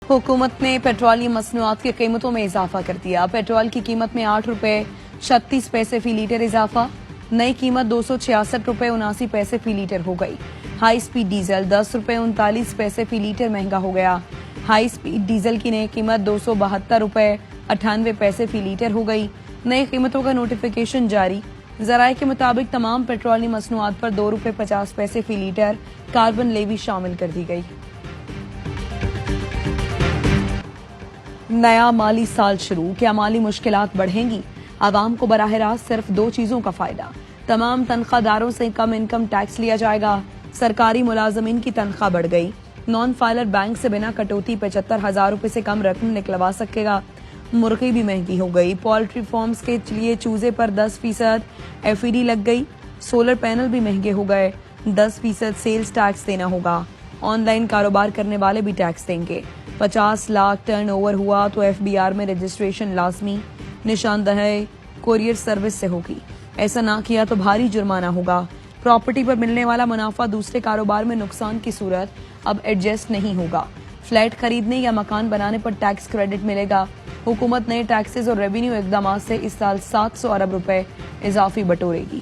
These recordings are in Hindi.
हुकूमत ने पेट्रोलियम मसनूआत की कीमतों में इजाफा कर दिया। पेट्रोल की कीमत में 8 रुपए 36 पैसे फी लीटर इजाफा। नई कीमत 266 रुपए 79 पैसे फी लीटर हो गई। हाई स्पीड डीजल 10 रुपए 39 पैसे फी लीटर महंगा हो गया। हाई स्पीड डीजल की नई कीमत 272 रुपए 98 पैसे फी लीटर हो गई। नई कीमतों का नोटिफिकेशन जारी। जराये के मुताबिक तमाम पेट्रोलियम मसनूआत पर 2 रुपए 50 पैसे फी लीटर कार्बन लेवी शामिल कर दी गई। नया माली साल शुरू, क्या माली मुश्किलात बढ़ेंगी? आवाम को बराह रास्त सिर्फ 2 चीजों का फायदा। तमाम तनख्वाहदारों से कम इनकम टैक्स लिया जाएगा। सरकारी मुलाजमीन की तनख्वाह बढ़ गई। नॉन फाइलर बैंक से बिना कटौती 75,000 रुपए से कम रकम निकलवा सकेगा। मुर्गी भी महंगी हो गई। पोल्ट्री फार्म्स के लिए चूजे पर 10% FED लग गई। सोलर पैनल भी महंगे हो गए। 10% सेल्स टैक्स देना होगा। ऑनलाइन कारोबार करने वाले भी टैक्स देंगे। 50 लाख टर्न ओवर हुआ तो FBR में रजिस्ट्रेशन लाजमी। निशानदही कोरियर सर्विस से होगी। ऐसा ना किया तो भारी जुर्माना होगा। प्रॉपर्टी पर मिलने वाला मुनाफा दूसरे कारोबार में नुकसान की सूरत अब एडजस्ट नहीं होगा। फ्लैट खरीदने या मकान बनाने पर टैक्स क्रेडिट मिलेगा। हुकूमत नए टैक्सेस और रेवेन्यू इकदाम से इस साल 700 अरब रुपए इजाफी बटोरेगी।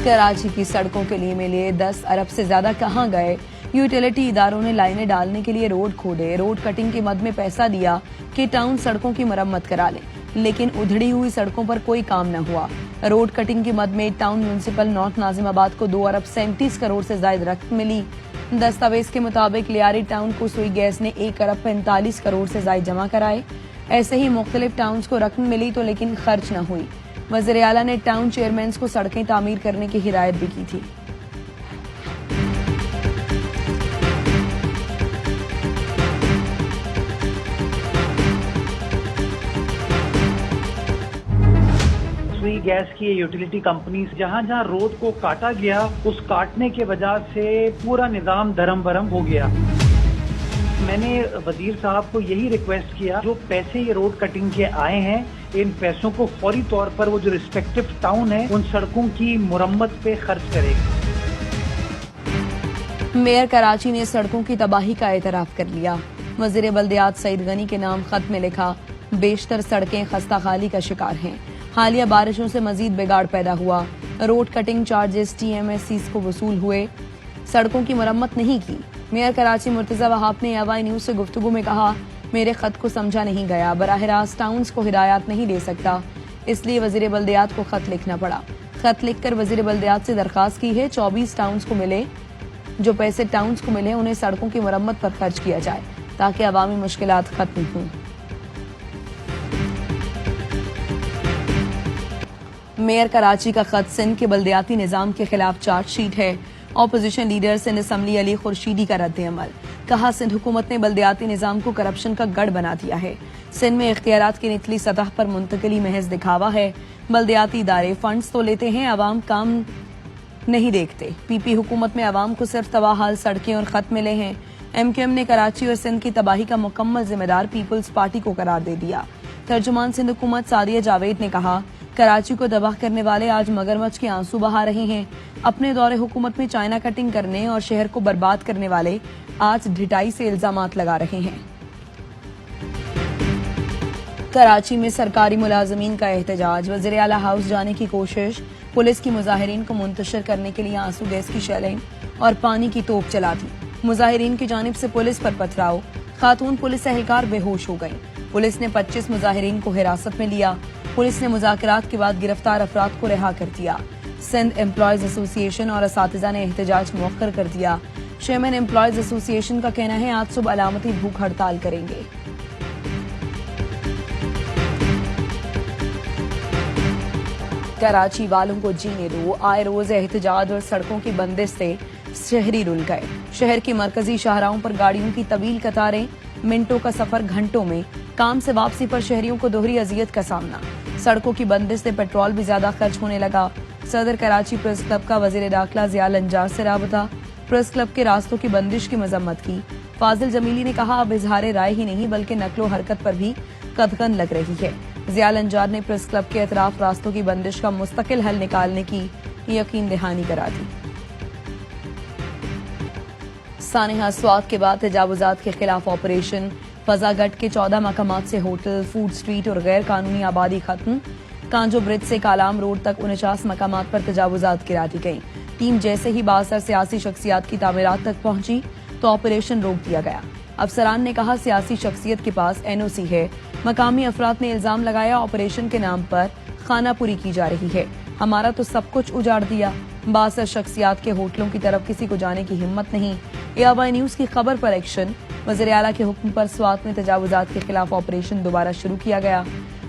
कराची की सड़कों के लिए मिले 10 अरब से ज्यादा कहां गए? यूटिलिटी इदारों ने लाइनें डालने के लिए रोड खोदे। रोड कटिंग के मद में पैसा दिया कि टाउन सड़कों की मरम्मत करा लें, लेकिन उधड़ी हुई सड़कों पर कोई काम न हुआ। रोड कटिंग के मद में टाउन म्यूनिसिपल नॉर्थ नाजिमाबाद को 2 अरब 37 करोड़ से ज्यादा रकम मिली। दस्तावेज के मुताबिक लियारी टाउन को सुई गैस ने 1 अरब 45 करोड़ से ज्यादा जमा कराए। ऐसे ही मुख्तलिफ टाउन को रकम मिली तो लेकिन खर्च न हुई। वज़ीर आला ने टाउन चेयरमैन को सड़कें तामीर करने की हिदायत भी की थी। सुई गैस की यूटिलिटी कंपनी जहां जहां रोड को काटा गया, उस काटने के वजह से पूरा निजाम धर्म भरम हो गया। मैंने वजीर साहब को यही रिक्वेस्ट किया, जो पैसे ये रोड कटिंग के आए हैं, इन पैसों को फौरी तौर पर वो जो रिस्पेक्टिव टाउन है उन सड़कों की मुरम्मत पे खर्च करेगा। मेयर कराची ने सड़कों की तबाही का एतराफ कर लिया। वजीर बल्दियात सईद गनी के नाम खत में लिखा, बेशतर सड़कें खस्ताखाली का शिकार हैं। हालिया बारिशों से मजीद बिगाड़ पैदा हुआ। रोड कटिंग चार्जेस TMSCs को वसूल हुए। सड़कों की मरम्मत नहीं की। मेयर कराची मुर्तजा वहाब ने AY न्यूज से गुफ्तगू में कहा, मेरे खत को समझा नहीं गया। बराह रास्त टाउन्स को हिदायत नहीं दे सकता, इसलिए वजीर बल्दियात को खत लिखना पड़ा। खत लिखकर वजीर बल्दियात से दरखास्त की है 24 टाउन्स को मिले, जो पैसे टाउन्स को मिले उन्हें सड़कों की मरम्मत पर खर्च किया जाए ताकि अवामी मुश्किलात खत्म हों। मेयर कराची का खत सिंध के बल्दियाती निजाम के खिलाफ चार्जशीट है। Opposition leader Sindh assembly Ali Khurshidi का रद्द अमल। कहा, सिंध हुकूमत ने बल्दियाती निजाम को करप्शन का गढ़ बना दिया है। सिंध में इख्तियारात की निचली सतह पर मुंतकिली महज दिखावा है। बल्दियाती इदारे फंड्स तो लेते हैं, अवाम काम नहीं देखते। PP हुकूमत में अवाम को सिर्फ तबाहाल सड़कें और खत मिले हैं। MQM ने कराची और सिंध की तबाही का मुकम्मल जिम्मेदार पीपल्स पार्टी को करार दे दिया। तर्जुमान सिंध हुकूमत सादिया जावेद ने कहा, कराची को तबाह करने वाले आज मगरमच्छ के आंसू बहा रहे हैं। अपने दौरे हुकूमत में चाइना कटिंग करने और शहर को बर्बाद करने वाले आज ढिठाई से इल्जामात लगा रहे हैं। कराची में सरकारी मुलाजमीन का एहतजाज। वज़ीर आला हाउस जाने की कोशिश। पुलिस की मुजाहिरीन को मुंतशिर करने के लिए आंसू गैस की शेलिंग और पानी की तोप चला दी। मुजाहिरीन की जानिब से पुलिस पर पथराव। खातून पुलिस एहलकार बेहोश हो गई। पुलिस ने 25 मुजाहिरीन को हिरासत में लिया। पुलिस ने मुज़ाकरात के बाद गिरफ्तार अफराद को रिहा कर दिया। सिंध एम्प्लॉयज एसोसिएशन और असातिज़ा ने एहतजाज मौखर कर दिया। चेयरमैन एम्प्लॉयज एसोसिएशन का कहना है, आज सुबह अलामती भूख हड़ताल करेंगे। कराची वालों को जीने दो। आए रोज एहतजाज और सड़कों की बंदिश से शहरी रुल गए। शहर की मरकजी शाहराहों पर गाड़ियों की तवील कतारें, मिनटों का सफर घंटों में। काम से वापसी पर शहरियों को दोहरी अजियत का सामना। सड़कों की बंदिश से पेट्रोल भी ज्यादा खर्च होने लगा। सदर कराची प्रेस क्लब का वजीर दाखिला ज़िया लंजार से राबता। प्रेस क्लब के रास्तों की बंदिश की मजम्मत की। फाजिल जमीली ने कहा, अब इजहार राय ही नहीं बल्कि नकलो हरकत पर भी कदगन लग रही है। ज़िया लंजार ने प्रेस क्लब के अतराफ रास्तों की बंदिश का मुस्तकिल हल निकालने की यकीन दहानी करा दी। सानिहा स्वात के बाद तजावुजात के खिलाफ ऑपरेशन। फजागट के 14 मकामात से होटल, फूड स्ट्रीट और गैर कानूनी आबादी खत्म। कांजो ब्रिज से कालाम रोड तक 49 मकामात पर तजावुजात गिरा दी गई। टीम जैसे ही बासर सियासी शख्सियात की तामीरात तक पहुंची तो ऑपरेशन रोक दिया गया। अफसरान ने कहा सियासी शख्सियत के पास NOC है। मकामी अफराद ने इल्जाम लगाया ऑपरेशन के नाम पर खानापुरी की जा रही है। हमारा तो सब कुछ उजाड़ दिया। बासर शख्सियात के होटलों की तरफ किसी को जाने की हिम्मत नहीं। AY न्यूज की खबर पर एक्शन। वज़ीर आला के हुक्म पर स्वात में तजावुजात के खिलाफ ऑपरेशन दोबारा शुरू किया गया।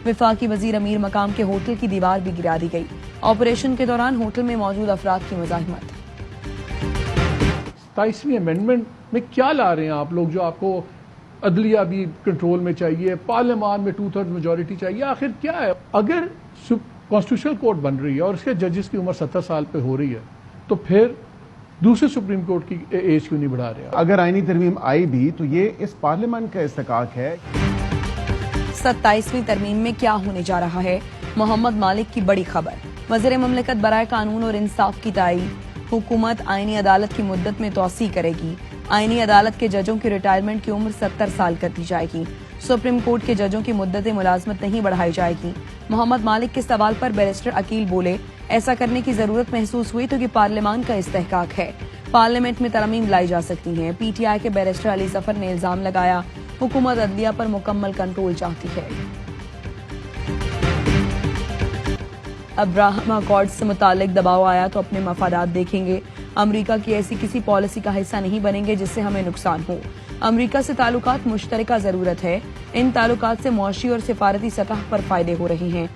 विफाकी वजीर अमीर मकाम के होटल की दीवार भी गिरा दी गई। ऑपरेशन के दौरान होटल में मौजूद अफराद की मुजाहिमत। 27वीं अमेंडमेंट में क्या ला रहे हैं आप लोग, जो आपको अदलिया भी कंट्रोल में चाहिए, पार्लियामान में 2/3 मेजोरिटी चाहिए, आखिर क्या है? अगर कॉन्स्टिट्यूशनल कोर्ट बन रही है और उसके जजेस की उम्र 70 साल पे हो रही है तो फिर दूसरे सुप्रीम कोर्ट की एज क्यों नहीं बढ़ा रहे? अगर आईनी तरमीम आई भी तो ये इस पार्लियामेंट का इस्तेकाक है। 27वीं तरमीम में क्या होने जा रहा है? मोहम्मद मालिक की बड़ी खबर। वज़ीर ममलकत बराए कानून और इंसाफ की तायीद। हुकूमत आईनी अदालत की मुद्दत में तौसी करेगी। आईनी अदालत के जजों की रिटायरमेंट की उम्र 70 साल कर दी जाएगी। सुप्रीम कोर्ट के जजों की मुद्दत मुलाजमत नहीं बढ़ाई जाएगी। मोहम्मद मालिक के सवाल पर बैरिस्टर अकील बोले, ऐसा करने की जरूरत महसूस हुई तो कि पार्लियामान का इस्तेहकाक है, पार्लियामेंट में तरमीम लाई जा सकती है। PTI के बैरिस्टर अली जफर ने इल्जाम लगाया हुकूमत अदलिया पर मुकम्मल कंट्रोल चाहती है। अब्राहम अकॉर्ड से मुतालिक दबाव आया तो अपने मफादात देखेंगे। अमरीका की ऐसी किसी पॉलिसी का हिस्सा नहीं बनेंगे जिससे हमें नुकसान हो। अमरीका से ताल्लुकात मुश्तरका जरूरत है। इन ताल्लुकात से मुआशी और सिफारती सतह पर फायदे हो रहे हैं।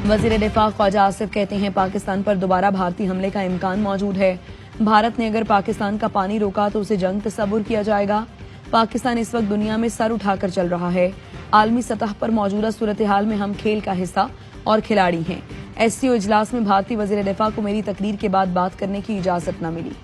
वजीर दिफा ख्वाजा आसिफ कहते हैं पाकिस्तान पर दोबारा भारतीय हमले का इम्कान मौजूद है। भारत ने अगर पाकिस्तान का पानी रोका तो उसे जंग तस्वुर किया जाएगा। पाकिस्तान इस वक्त दुनिया में सर उठाकर चल रहा है। आलमी सतह पर मौजूदा सूरत हाल में हम खेल का हिस्सा और खिलाड़ी हैं। SCO इजलास में भारतीय वजीर दिफा को मेरी तकरीर के बाद बात करने की इजाजत न मिली।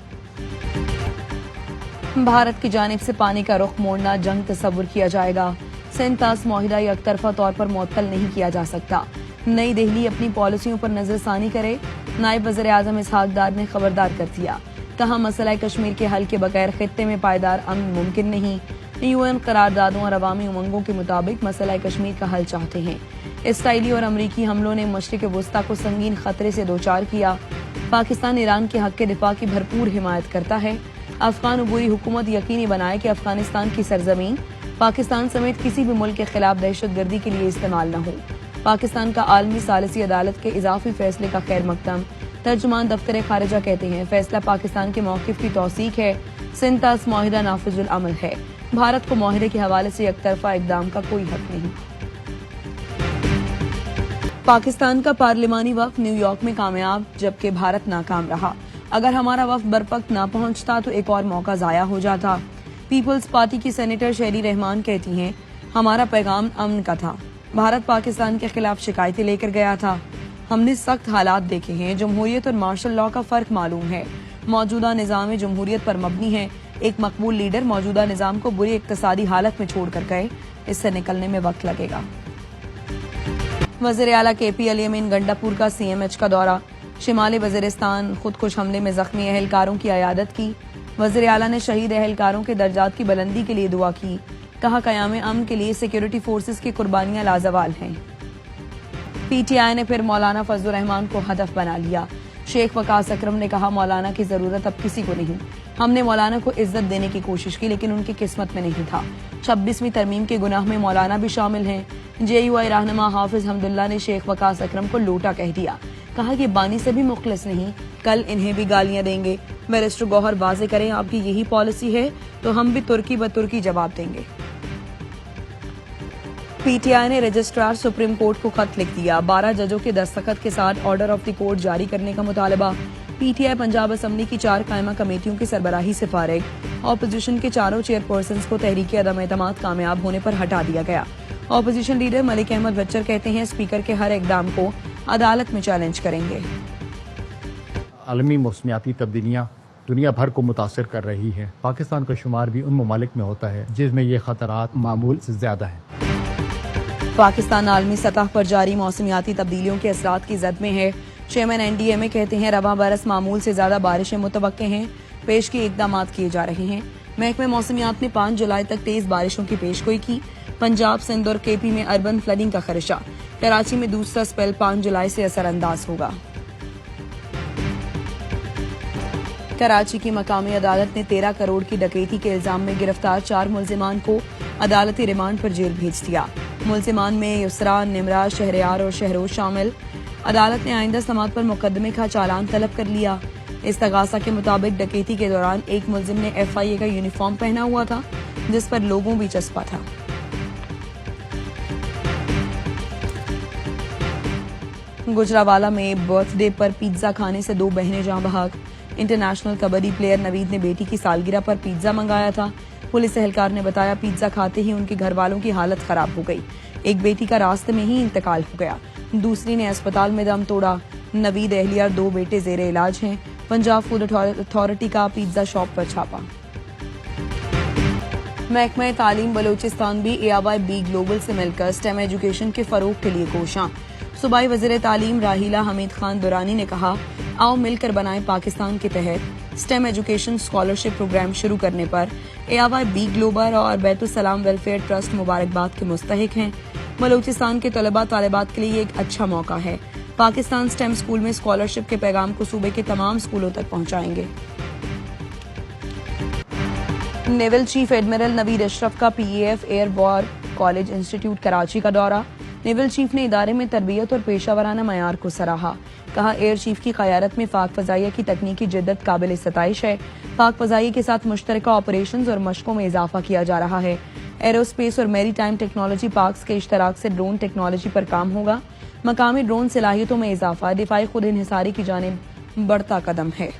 भारत की जानिब से पानी का रुख मोड़ना जंग तस्वुर किया जाएगा। सिंध-तास मुआहिदा एक तरफा तौर पर मुअत्तल नहीं किया जा सकता। नई दिल्ली अपनी पॉलिसियों पर नजरसानी करे। नायब वज़ीर आज़म इसहाक डार ने खबरदार कर दिया। कहा मसला कश्मीर के हल के बगैर खित्ते में पायदार अमन मुमकिन नहीं। UN करारदादों और अवामी उमंगों के मुताबिक मसला कश्मीर का हल चाहते हैं। इसराइली और अमरीकी हमलों ने मशरिक वस्ता को संगीन खतरे से दोचार किया। पाकिस्तान ईरान के हक के दिफा की भरपूर हिमायत करता है। अफगान अबूरी हुकूमत यकीनी बनाए कि अफगानिस्तान की सरजमीन पाकिस्तान समेत किसी भी मुल्क के खिलाफ दहशतगर्दी के लिए इस्तेमाल न हो। पाकिस्तान का आलमी सालिसी अदालत के इजाफी फैसले का खैर मकदम। तर्जुमान दफ्तर खारिजा कहते हैं फैसला पाकिस्तान के मौक़िफ़ की तौसीक है। सिंध-तास मुआहिदा नाफिजुल अमल है। भारत को मुआहिदे के हवाले से एकतरफा इक़दाम का कोई हक नहीं। पाकिस्तान का पार्लिमानी वफ़द न्यूयॉर्क में कामयाब, जबकि भारत नाकाम रहा। अगर हमारा वफ़द बरवक्त ना पहुंचता तो एक और मौका ज़ाया हो जाता। पीपल्स पार्टी की सेनेटर शेरी रहमान कहती हैं हमारा पैगाम अमन का था। भारत पाकिस्तान के खिलाफ शिकायतें लेकर गया था। हमने सख्त हालात देखे हैं। जमहूरियत और मार्शल लॉ का फर्क मालूम है। मौजूदा निज़ाम जमहूरियत पर मबनी है। एक मकबूल लीडर मौजूदा निज़ाम को बुरी इक्तिसादी हालत में छोड़कर गए। इससे निकलने में वक्त लगेगा। वज़ीर आला KP अली अमीन गंडापुर का CMH का दौरा। शिमाली वज़ीरिस्तान खुदकुश हमले में जख्मी अहलकारों की अयादत की। वज़ीर आला ने शहीद अहलकारों के दर्जात की बुलंदी के लिए दुआ की। कहा क़याम अमन के लिए सिक्योरिटी फोर्सेस की कुर्बानियां लाजवाल हैं। PTI ने फिर मौलाना फजलुर रहमान को हदफ बना लिया। शेख वकास अकरम ने कहा मौलाना की जरूरत अब किसी को नहीं। हमने मौलाना को इज्जत देने की कोशिश की लेकिन उनकी किस्मत में नहीं था। 26वीं तरमीम के गुनाह में मौलाना भी शामिल हैं। JUI रहनुमा हाफिज हमदुल्ला ने शेख वकास अकरम को लोटा कह दिया। कहा कि बानी से भी मुखलिस नहीं, कल इन्हें भी गालियां देंगे। बैरिस्टर गौहर वाज़े करें आपकी यही पॉलिसी है तो हम भी तुर्की ब तुर्की जवाब देंगे। PTI ने रजिस्ट्रार सुप्रीम कोर्ट को खत लिख दिया। 12 जजों के दस्तखत के साथ ऑर्डर ऑफ द कोर्ट जारी करने का मुतालबा। PTI पंजाब असम्बली की 4 कायमा कमेटियों की सरबराही से फारिग। ऑपोजिशन के चारों चेयरपर्सन्स को तहरीक अदम एतमाद कामयाब होने पर हटा दिया गया। ऑपोजिशन लीडर मलिक अहमद बच्चर कहते हैं स्पीकर के हर इकदाम को अदालत में चैलेंज करेंगे। आलमी मौसमियाती तब्दीलियाँ दुनिया भर को मुतासर कर रही है। पाकिस्तान का शुमार भी उन ममालिक में होता है जिसमें ये खतरात मामूल से ज्यादा हैं। पाकिस्तान आलमी सतह पर जारी मौसमियाती तब्दीलियों के असरात की जद में है। चेयरमैन NDMA कहते हैं रवा बरस मामूल से ज्यादा बारिशें मुतवक्के हैं। पेश के इकदाम किए जा रहे हैं। महकमे मौसमियात ने 5 जुलाई तक तेज बारिशों की पेशगोई की। पंजाब, सिंध और केपी में अर्बन फ्लडिंग का खदशा। कराची में दूसरा स्पेल 5 जुलाई से असरअंदाज होगा। कराची की मकामी अदालत ने 13 करोड़ की डकैती के इल्जाम में गिरफ्तार 4 मुल्जिमान को अदालती रिमांड पर जेल भेज दिया। मुल्जिमान में युसरा, निमरा, शहरयार और शहरोज शामिल। अदालत ने आइंदा समात पर मुकदमे का चालान तलब कर लिया। इस्तगासा के मुताबिक डकैती के दौरान एक मुल्जिम ने FIA का यूनिफॉर्म पहना हुआ था, जिस पर लोगों भी चस्पा था। गुजरावाला में बर्थडे पर पिज्जा खाने से 2 बहनें जान बहक। इंटरनेशनल कबड्डी प्लेयर नवीद ने बेटी की सालगिरह पर पिज्जा मंगाया था। पुलिस एहलकार ने बताया पिज्जा खाते ही उनके घर वालों की हालत खराब हो गई। एक बेटी का रास्ते में ही इंतकाल हो गया, दूसरी ने अस्पताल में दम तोड़ा। नवीद, एहलिया, 2 बेटे जेर इलाज हैं। पंजाब फूड अथॉरिटी का पिज्जा शॉप पर छापा। महकमा तालीम बलोचिस्तान भी AIB ग्लोबल से मिलकर स्टेम एजुकेशन के फरोग के लिए कोशां। सूबाई वज़ीर तालीम राहिला हमीद खान दुरानी ने कहा, आओ मिलकर बनाएं पाकिस्तान के तहत स्टेम एजुकेशन स्कॉलरशिप प्रोग्राम शुरू करने पर AIB ग्लोबल और बैतुल-सलाम वेलफेयर ट्रस्ट मुबारकबाद के मुस्तहिक हैं। बलोचिस्तान के तलबा तालिबात के लिए एक अच्छा मौका है। पाकिस्तान स्टेम स्कूल में स्कॉलरशिप के पैगाम को सूबे के तमाम स्कूलों तक पहुंचाएंगे। Naval chief admiral Naveed Ashraf का PAF air war college institute Karachi का दौरा। नेवल चीफ ने इदारे में तरबियत और पेशावराना मयार को सराहा। कहा, एयर चीफ की क़यादत में पाक फ़ज़ाइया की तकनीकी जिद्दत काबिल सताइश है। पाक फ़ज़ाइया के साथ मुश्तरका ऑपरेशंस और मशकों में इजाफा किया जा रहा है। एरोस्पेस और मेरी टाइम टेक्नोलॉजी पार्क्स के इश्तराक से ड्रोन टेक्नोलॉजी पर काम होगा। मकामी ड्रोन सलाहियतों में इजाफा दिफाई खुद इन्हिसारी की जानिब बढ़ता कदम है।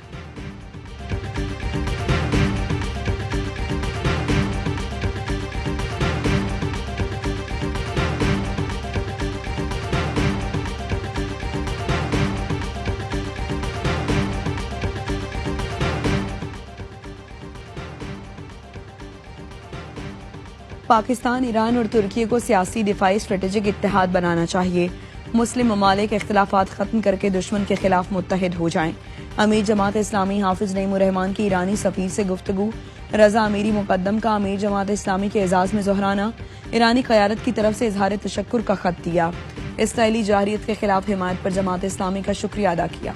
पाकिस्तान, ईरान और तुर्की को सियासी दिफाई स्ट्रेटेजिक इत्तेहाद बनाना चाहिए। मुस्लिम ममालिक इख्तिलाफात खत्म करके दुश्मन के खिलाफ मुत्तहिद हो जाएं। अमीर जमात इस्लामी हाफिज नईमुर्रहमान की ईरानी सफीर से गुफ्तगू। रजा अमीरी मुकद्दम का अमीर जमात इस्लामी के एजाज में जोहराना। ईरानी क़यादत की तरफ से इजहार तशक्कुर का खत दिया। इसराइली जाहिरियत के खिलाफ हिमायत पर जमात इस्लामी का शुक्रिया अदा किया।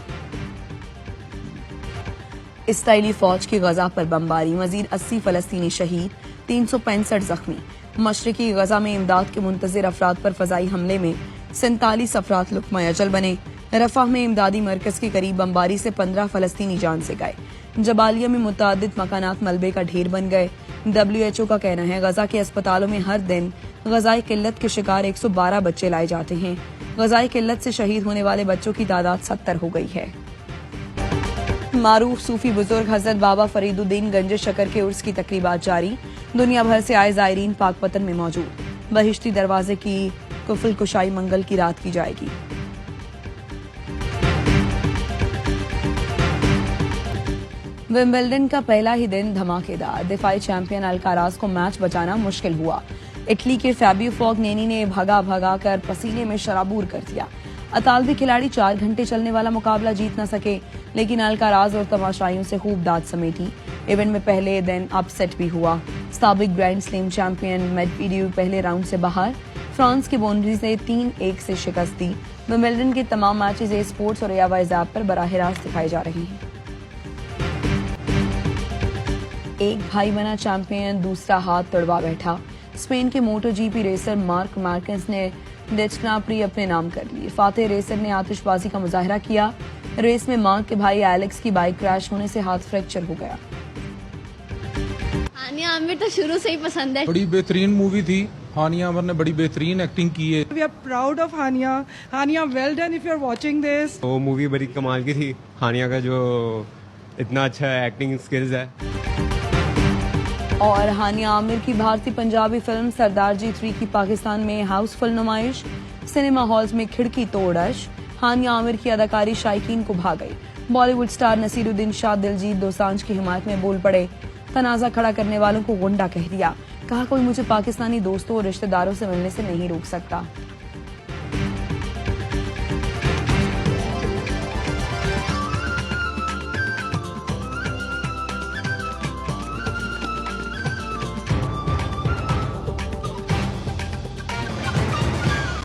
इसराइली फौज की गजा पर बमबारी, मजीद 80 फलस्तीनी शहीद, 365 जख्मी। मशरकी गजा में इमदाद के मुंतजिर अफराद पर फजाई हमले में 47 अफराद लुक़मा अजल बने। रफाह में इमदादी मरकज के करीब बमबारी से 15 फलस्तीनी जान से गए। जबालिया में मुतअद्दिद मकानात मलबे का ढेर बन गए। WHO का कहना है गजा के अस्पतालों में हर दिन गजाई किल्लत के शिकार 112 बच्चे लाए जाते हैं। गजाई किल्लत से शहीद होने वाले बच्चों की तादाद 70 हो गई है। मारूफ सूफी बुजुर्ग हजरत बाबा फरीदुद्दीन गंज शकर के उर्स की तकरीबात जारी। दुनिया भर से आए जायरीन पाकपतन में मौजूद। बहिश्ती दरवाजे की कुफल कुशाई मंगल की रात की जाएगी। विंबलडन का पहला ही दिन धमाकेदार। दिफाई चैंपियन अल्काराज को मैच बचाना मुश्किल हुआ। इटली के फैबियो फोगनेनी ने भगा कर पसीने में शराबूर कर दिया। अतालवी खिलाड़ी 4 घंटे चलने वाला मुकाबला जीत न सके, लेकिन अल्काराज और तमाशाइयों से खूब दाद समेटी। इवेंट में पहले दिन अपसेट भी हुआ। साबिक ग्रैंड स्लैम चैंपियन मेडवेडेव पहले राउंड से बाहर। फ्रांस की बाउंड्री से 3-1 से शिकस्त दी। विंबलडन के तमाम मैचेस ए स्पोर्ट्स और AWS ऐप पर बराह रास्त दिखाए जा रहे हैं। एक भाई बना चैंपियन, दूसरा हाथ तड़वा बैठा। स्पेन के MotoGP रेसर मार्क मार्केस ने डेस्कनाप्री अपने नाम कर ली। फातेह रेसर ने आतिशबाजी का मुजाहरा किया। रेस में मार्क के भाई एलेक्स की बाइक क्रैश होने से हाथ फ्रैक्चर हो गया। हानिया आमिर तो शुरू से ही पसंद है। बड़ी बेहतरीन मूवी थी। हानिया आमिर ने बड़ी बेहतरीन एक्टिंग की है। We are proud of Hania. Hania, well done if you are watching this. वो मूवी बड़ी कमाल की थी। हानिया का जो इतना अच्छा एक्टिंग स्किल्स है। और हानिया आमिर की भारतीय पंजाबी फिल्म सरदार जी 3 की पाकिस्तान में हाउसफुल नुमाइश। सिनेमा हॉल्स में खिड़की तोड़श। हानिया आमिर की अदाकारी शायकीन को भा गई। बॉलीवुड स्टार नसीरुद्दीन शाह दिलजीत दोसांझ की हिमायत में बोल पड़े। तनाजा खड़ा करने वालों को गुंडा कह दिया। कहा, कोई मुझे पाकिस्तानी दोस्तों और रिश्तेदारों से मिलने से नहीं रोक सकता।